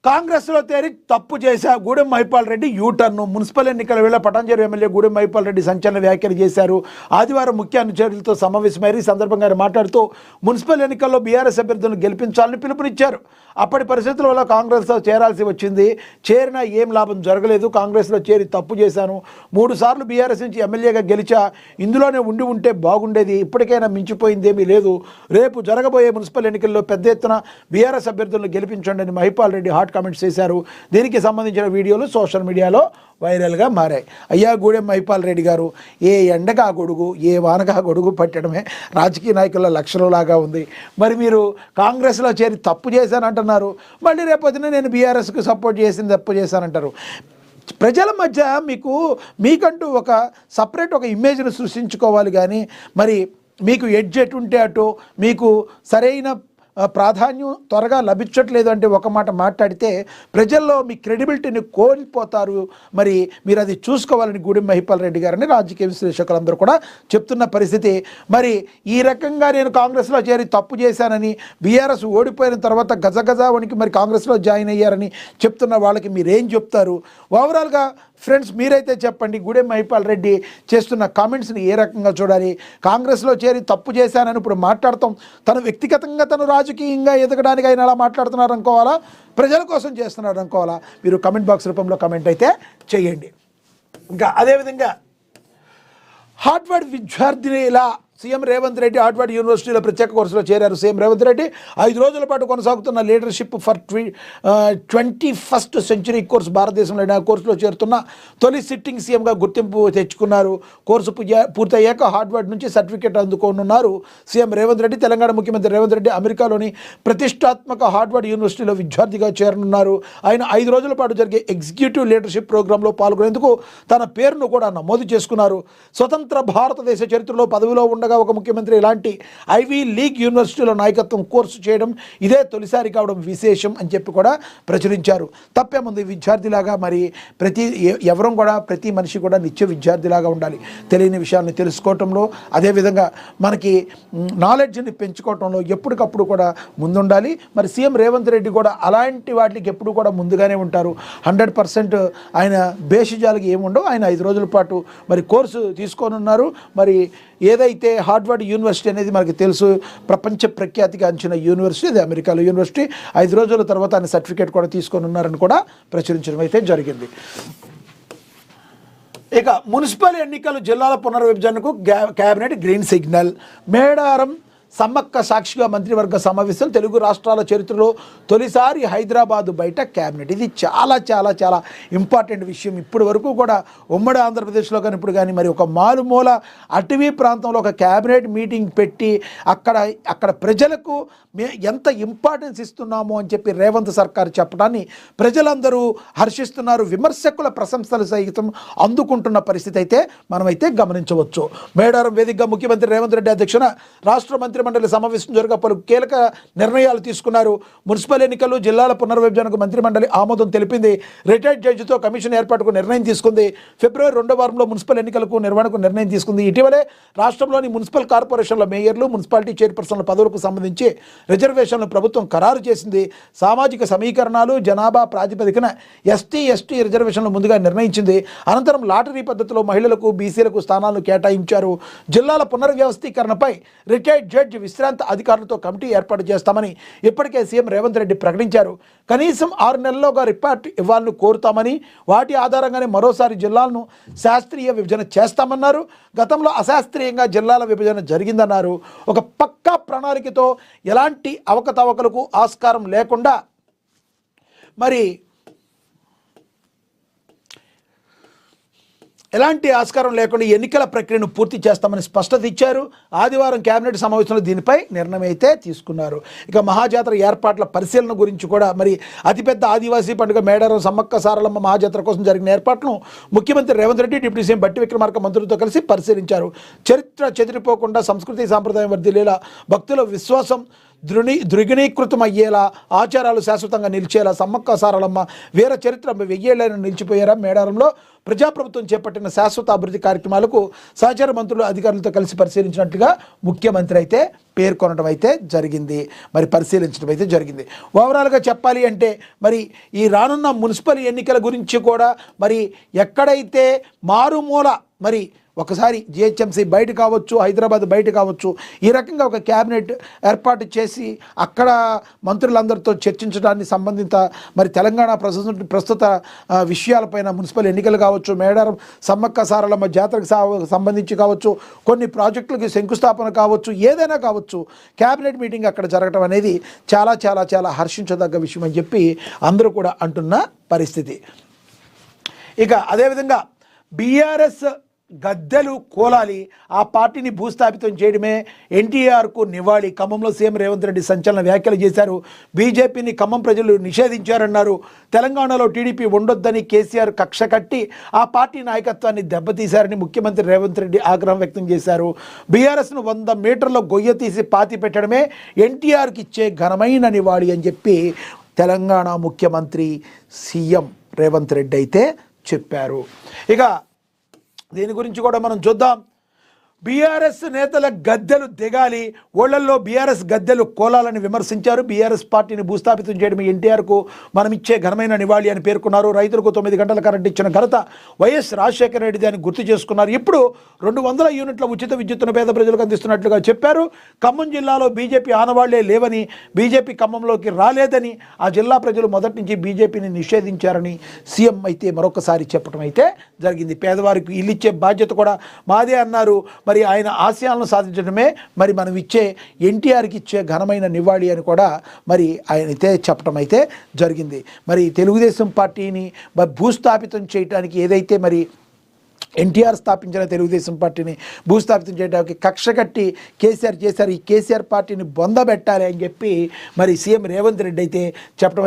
కాంగ్రెస్లో చేరి తప్పు చేశా గూడెం మహిపాల్ రెడ్డి యూటర్ను. మున్సిపల్ ఎన్నికల వేళ పటాన్చెరు ఎమ్మెల్యే గూడెం మహిపాల్ రెడ్డి సంచలన వ్యాఖ్యలు చేశారు. ఆదివారం ముఖ్య అనుచరులతో సమావేశమయ్యారు. ఈ సందర్భంగా ఆయన మాట్లాడుతూ మున్సిపల్ ఎన్నికల్లో బీఆర్ఎస్ అభ్యర్థులను గెలిపించాలని పిలుపునిచ్చారు. అప్పటి పరిస్థితుల వల్ల కాంగ్రెస్లో చేరాల్సి వచ్చింది. చేరినా ఏం లాభం జరగలేదు. కాంగ్రెస్లో చేరి తప్పు చేశాను. 3 సార్లు బీఆర్ఎస్ నుంచి ఎమ్మెల్యేగా గెలిచా. ఇందులోనే ఉంటే బాగుండేది. ఇప్పటికైనా మించిపోయిందేమీ లేదు. రేపు జరగబోయే మున్సిపల్ ఎన్నికల్లో పెద్ద ఎత్తున బీఆర్ఎస్ అభ్యర్థులను గెలిపించండి అని మహిపాల్ రెడ్డి కామెంట్స్ చేశారు. దీనికి సంబంధించిన వీడియోలు సోషల్ మీడియాలో వైరల్గా మారాయి. అయ్యా గూడెం మహిపాల్ రెడ్డి గారు, ఏ ఎండగా గొడుగు ఏ వానగా గొడుగు పట్టడమే రాజకీయ నాయకుల లక్షణంలాగా ఉంది. మరి మీరు కాంగ్రెస్లో చేరి తప్పు చేశానంటున్నారు, మళ్ళీ రేపొద్దున నేను బీఆర్ఎస్కి సపోర్ట్ చేసింది తప్పు చేశానంటారు. ప్రజల మధ్య మీకంటూ ఒక సపరేట్ ఒక ఇమేజ్ను సృష్టించుకోవాలి. కానీ మరి మీకు ఎడ్జ్ ఎటుంటే అటు మీకు సరైన ప్రాధాన్యం త్వరగా లభించట్లేదు అంటే ఒక మాట మాట్లాడితే ప్రజల్లో మీ క్రెడిబిలిటీని కోల్పోతారు. మరి మీరు అది చూసుకోవాలని గూడెం మహిపాల్ రెడ్డి గారని రాజకీయ విశ్లేషకులందరూ కూడా చెప్తున్న పరిస్థితి. మరి ఈ రకంగా నేను కాంగ్రెస్లో చేరి తప్పు చేశానని, బీఆర్ఎస్ ఓడిపోయిన తర్వాత గజగజ వణికి మరి కాంగ్రెస్లో జాయిన్ అయ్యారని చెప్తున్న వాళ్ళకి మీరేం చెప్తారు? ఓవరాల్గా ఫ్రెండ్స్ మీరైతే చెప్పండి, గూడెం మహిపాల్ రెడ్డి చేస్తున్న కామెంట్స్ని ఏ రకంగా చూడాలి? కాంగ్రెస్లో చేరి తప్పు చేశానని ఇప్పుడు మాట్లాడతాం, తను వ్యక్తిగతంగా తను రాజకీయంగా ఎదగడానికి ఆయన అలా మాట్లాడుతున్నారు అనుకోవాలా, ప్రజల కోసం చేస్తున్నారు అనుకోవాలా? మీరు కమెంట్ బాక్స్ రూపంలో కమెంట్ అయితే చేయండి. ఇంకా అదేవిధంగా హార్వర్డ్ విద్యార్థిని ఇలా సీఎం రేవంత్ రెడ్డి హార్వర్డ్ యూనివర్సిటీలో ప్రత్యేక కోర్సులో చేరారు. సీఎం రేవంత్ రెడ్డి 5 రోజుల పాటు కొనసాగుతున్న leadership for 21st century course భారతదేశంలో కోర్సులో చేరుతున్న తొలి సిట్టింగ్ సీఎంగా గుర్తింపు తెచ్చుకున్నారు. కోర్సు పూర్తయ్యాక హార్వర్డ్ నుంచి సర్టిఫికేట్ అందుకోనున్నారు సీఎం రేవంత్ రెడ్డి. తెలంగాణ ముఖ్యమంత్రి రేవంత్ రెడ్డి అమెరికాలోని ప్రతిష్టాత్మక హార్వర్డ్ యూనివర్సిటీలో విద్యార్థిగా చేరనున్నారు. ఆయన 5 రోజుల పాటు జరిగే ఎగ్జిక్యూటివ్ లీడర్షిప్ ప్రోగ్రాంలో పాల్గొనేందుకు తన పేరును కూడా నమోదు చేసుకున్నారు. స్వతంత్ర భారతదేశ చరిత్రలో పదవిలో ఉండగా ఒక ముఖ్యమంత్రి ఇలాంటి ఐవీ లీగ్ యూనివర్సిటీలో నాయకత్వం కోర్సు చేయడం ఇదే తొలిసారి కావడం విశేషం అని చెప్పి కూడా ప్రచురించారు. తప్పేముంది, విద్యార్థిలాగా మరి ప్రతి మనిషి కూడా నిత్య విద్యార్థిలాగా ఉండాలి. తెలియని విషయాలను తెలుసుకోవటంలో, అదేవిధంగా మనకి నాలెడ్జ్ని పెంచుకోవటంలో ఎప్పటికప్పుడు కూడా ముందుండాలి. మరి సీఎం రేవంత్ రెడ్డి కూడా అలాంటి వాటికి ఎప్పుడు కూడా ముందుగానే ఉంటారు. 100% ఆయన బేషిజాలకి ఏముండవు. ఆయన 5 రోజుల పాటు మరి కోర్సు తీసుకోనున్నారు. మరి ఏదైతే హార్వర్డ్ యూనివర్సిటీ అనేది మనకి తెలుసు, ప్రపంచ ప్రఖ్యాతిగాంచిన యూనివర్సిటీ, అది అమెరికాలో యూనివర్సిటీ. 5 రోజుల తర్వాత ఆయన సర్టిఫికేట్ కూడా తీసుకొని ఉన్నారని కూడా ప్రచురించడం అయితే జరిగింది. ఇక మున్సిపల్ ఎన్నికలు జిల్లాల పునర్విభజనకు cabinet green signal. Medaram Sammakka సాక్షిగా మంత్రివర్గ సమావేశం. తెలుగు రాష్ట్రాల చరిత్రలో తొలిసారి హైదరాబాదు బయట క్యాబినెట్. ఇది చాలా చాలా చాలా ఇంపార్టెంట్ విషయం. ఇప్పటి వరకు కూడా ఉమ్మడి ఆంధ్రప్రదేశ్లో కానీ ఇప్పుడు కానీ మరి ఒక మారుమూల అటవీ ప్రాంతంలో ఒక క్యాబినెట్ మీటింగ్ పెట్టి అక్కడ ప్రజలకు ఎంత ఇంపార్టెన్స్ ఇస్తున్నామో అని చెప్పి రేవంత్ సర్కార్ చెప్పడాన్ని ప్రజలందరూ హర్షిస్తున్నారు. విమర్శకుల ప్రశంసలు సైతం అందుకుంటున్న పరిస్థితి అయితే మనమైతే గమనించవచ్చు. మేడారం వేదికగా ముఖ్యమంత్రి రేవంత్ రెడ్డి అధ్యక్షన రాష్ట్ర మంత్రిమండలి సమావేశం జరగ పలు కీలక నిర్ణయాలు తీసుకున్నారు. మున్సిపల్ ఎన్నికలు, జిల్లాల పునర్విభజనకు మంత్రిమండలి ఆమోదం తెలిపింది. రిటైర్డ్ జడ్జితో కమిషన్ ఏర్పాటుకు నిర్ణయం తీసుకుంది. ఫిబ్రవరి 2వ వారంలో మున్సిపల్ ఎన్నికలకు నిర్వహణకు నిర్ణయం తీసుకుంది. ఇటీవలే రాష్ట్రంలోని మున్సిపల్ కార్పొరేషన్ల మేయర్లు, మున్సిపాలిటీ చైర్పర్సన్ల పదవులకు సంబంధించి రిజర్వేషన్లు ప్రభుత్వం ఖరారు చేసింది. సామాజిక సమీకరణాలు, జనాభా ప్రాతిపదికన ఎస్టీ రిజర్వేషన్లు ముందుగా నిర్ణయించింది. అనంతరం లాటరీ పద్ధతిలో మహిళలకు, బీసీలకు స్థానాలను కేటాయించారు. జిల్లాల పునర్వ్యవస్థీకరణపై రిటైర్డ్ జడ్జి విశ్రాంత అధికారులతో కమిటీ ఏర్పాటు చేస్తామని ఇప్పటికే సీఎం రేవంత్ రెడ్డి ప్రకటించారు. కనీసం 6 నెలల్లోగా రిపోర్ట్ ఇవ్వాలని కోరుతామని, వాటి ఆధారంగానే మరోసారి జిల్లాలను శాస్త్రీయ విభజన చేస్తామన్నారు. గతంలో అశాస్త్రీయంగా జిల్లాల విభజన జరిగిందన్నారు. ఒక పక్కా ప్రణాళికతో ఎలాంటి అవకతవకలకు ఆస్కారం లేకుండా ఎన్నికల ప్రక్రియను పూర్తి చేస్తామని స్పష్టత ఇచ్చారు. ఆదివారం కేబినెట్ సమావేశంలో దీనిపై నిర్ణయం అయితే తీసుకున్నారు. ఇక మహాజాతర ఏర్పాట్ల పరిశీలన గురించి కూడా మరి అతిపెద్ద ఆదివాసీ పండుగ మేడారం సమ్మక్క సారలమ్మ మహాజాతర కోసం జరిగిన ఏర్పాట్లను ముఖ్యమంత్రి రేవంత్ రెడ్డి, డిప్యూటీ సీఎం బట్టి విక్రమార్క మంత్రులతో కలిసి పరిశీలించారు. చరిత్ర చెదిరిపోకుండా సంస్కృతి సాంప్రదాయం వర్ధిల్లేలా భక్తుల విశ్వాసం ద్విగుణీకృతం అయ్యేలా, ఆచారాలు శాశ్వతంగా నిలిచేలా సమ్మక్క సారలమ్మ వీర చరిత్ర 1000 ఏళ్లను నిలిచిపోయారా మేడారంలో ప్రజాప్రభుత్వం చేపట్టిన శాశ్వత అభివృద్ధి కార్యక్రమాలకు సహచార మంత్రులు అధికారులతో కలిసి పరిశీలించినట్లుగా ముఖ్యమంత్రి అయితే పేర్కొనడం అయితే జరిగింది. మరి పరిశీలించడం అయితే జరిగింది. ఓవరాల్గా చెప్పాలి అంటే మరి ఈ రానున్న మున్సిపల్ ఎన్నికల గురించి కూడా మరి ఎక్కడైతే మారుమూల మరి ఒకసారి జిహెచ్ఎంసీ బయట కావచ్చు, హైదరాబాద్ బయట కావచ్చు, ఈ రకంగా ఒక క్యాబినెట్ ఏర్పాటు చేసి అక్కడ మంత్రులందరితో చర్చించడాన్ని సంబంధిత మరి తెలంగాణ ప్రస్తుత విషయాలపైన మున్సిపల్ ఎన్నికలు కావచ్చు, మేడారం సమ్మక్క సారలమ్మ జాతరకు సంబంధించి కావచ్చు, కొన్ని ప్రాజెక్టులకి శంకుస్థాపన కావచ్చు, ఏదైనా కావచ్చు, క్యాబినెట్ మీటింగ్ అక్కడ జరగడం అనేది చాలా చాలా చాలా హర్షించదగ్గ విషయం అని చెప్పి అందరూ కూడా అంటున్న పరిస్థితి. ఇక అదేవిధంగా బీఆర్ఎస్ గద్దెలు కోలాలి, ఆ పార్టీని భూస్థాపితం చేయడమే ఎన్టీఆర్కు నివాళి. ఖమ్మంలో సీఎం రేవంత్ రెడ్డి సంచలన వ్యాఖ్యలు చేశారు. బీజేపీని ఖమ్మం ప్రజలు నిషేధించారన్నారు. తెలంగాణలో టీడీపీ ఉండొద్దని కేసీఆర్ కక్ష కట్టి ఆ పార్టీ నాయకత్వాన్ని దెబ్బతీశారని ముఖ్యమంత్రి రేవంత్ రెడ్డి ఆగ్రహం వ్యక్తం చేశారు. బీఆర్ఎస్ను 100 మీటర్ల గొయ్య తీసి పాతి పెట్టడమే ఎన్టీఆర్కి ఇచ్చే ఘనమైన నివాళి అని చెప్పి తెలంగాణ ముఖ్యమంత్రి సీఎం రేవంత్ రెడ్డి అయితే చెప్పారు. ఇక దీని గురించి కూడా మనం చూద్దాం. బీఆర్ఎస్ నేతల గద్దెలు దిగాలి, ఓళ్లల్లో బీఆర్ఎస్ గద్దెలు కోలాలని విమర్శించారు. బీఆర్ఎస్ పార్టీని భూస్థాపితం చేయడం ఎన్టీఆర్కు మనం ఇచ్చే ఘనమైన నివాళి అని పేర్కొన్నారు. రైతులకు 9 గంటల కరెంట్ ఇచ్చిన ఘనత వైఎస్ రాజశేఖర రెడ్డి అని గుర్తు చేసుకున్నారు. ఇప్పుడు 200 యూనిట్ల ఉచిత విద్యుత్తును పేద ప్రజలకు అందిస్తున్నట్లుగా చెప్పారు. ఖమ్మం జిల్లాలో బీజేపీ ఆనవాళ్లే లేవని, బీజేపీ ఖమ్మంలోకి రాలేదని, ఆ జిల్లా ప్రజలు మొదటి నుంచి బీజేపీని నిషేధించారని సీఎం అయితే మరొకసారి చెప్పడం అయితే జరిగింది. పేదవారికి ఇల్లు ఇచ్చే బాధ్యత కూడా మాదే అన్నారు. మరి ఆయన ఆశయాలను సాధించడమే మరి మనం ఇచ్చే ఎన్టీఆర్కి ఇచ్చే ఘనమైన నివాళి అని కూడా మరి ఆయన అయితే చెప్పడం అయితే జరిగింది. మరి తెలుగుదేశం పార్టీని భూస్థాపితం చేయడానికి ఏదైతే మరి ఎన్టీఆర్ స్థాపించిన తెలుగుదేశం పార్టీని భూస్థాపితం చేయడానికి కక్ష కట్టి కేసీఆర్ చేశారు. ఈ కేసీఆర్ పార్టీని బొందబెట్టాలి అని చెప్పి మరి సీఎం రేవంత్ రెడ్డి అయితే చెప్పడం